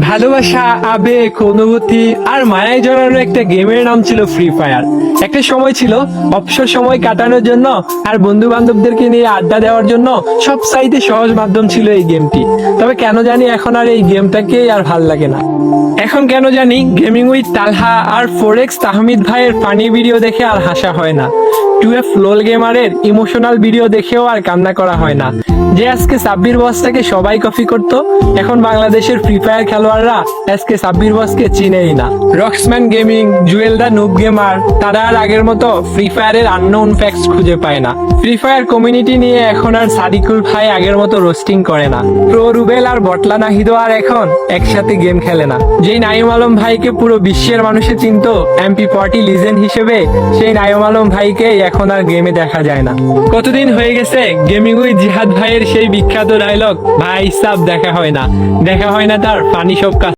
ভালোবাসা, আবেগ, অনুভূতি আর মায়ায় জড়ানো একটা গেমের নাম ছিল ফ্রি ফায়ার। একটা সময় ছিল অবসর সময় কাটানোর জন্য আর বন্ধু বান্ধবদেরকে নিয়ে আড্ডা দেওয়ার জন্য সবচাইতে সহজ মাধ্যম ছিল এই গেমটি। তবে কেন জানি এখন আর এই গেমটাকে আর ভাল লাগে না। এখন কেন জানি গেমিং উইথ তালহা আর ফোরেক্স তাহমিদ ভাইয়ের ফানি ভিডিও দেখে আর হাসা হয় না। 2F লোল গেমারের ইমোশনাল ভিডিও দেখেও আর কান্না করা হয় না। যে আজকে সাব্বির বসটাকে সবাই কপি করত, এখন বাংলাদেশের ফ্রি ফায়ার খেলোয়াড়রা আজকে সাব্বির বসকে চিনেই না। রক্সম্যান গেমিং, জুয়েল দা নুব গেমার, তারা আর আগের মতো ফ্রি ফায়ারের আননোন ফ্যাক্টস খুঁজে পায় না। ফ্রি ফায়ার কমিউনিটি নিয়ে এখন আর সাদিকুল ভাই আগের মতো রোস্টিং করে না। প্রো রুবেল আর বটলা নাহিদও আর এখন একসাথে গেম খেলে না। যেই নাইম আলম ভাইকে পুরো বিশ্বের মানুষে চিনত MP40 লিজেন্ড হিসেবে, সেই নাইম আলম ভাইকে এখন আর গেমে দেখা যায় না। কতদিন হয়ে গেছে গেমিং উইথ জিহাদ ভাইয়ের সেই বিখ্যাত ডায়লগ ভাই সাব দেখা হয় না তার ফানি সব কাজ।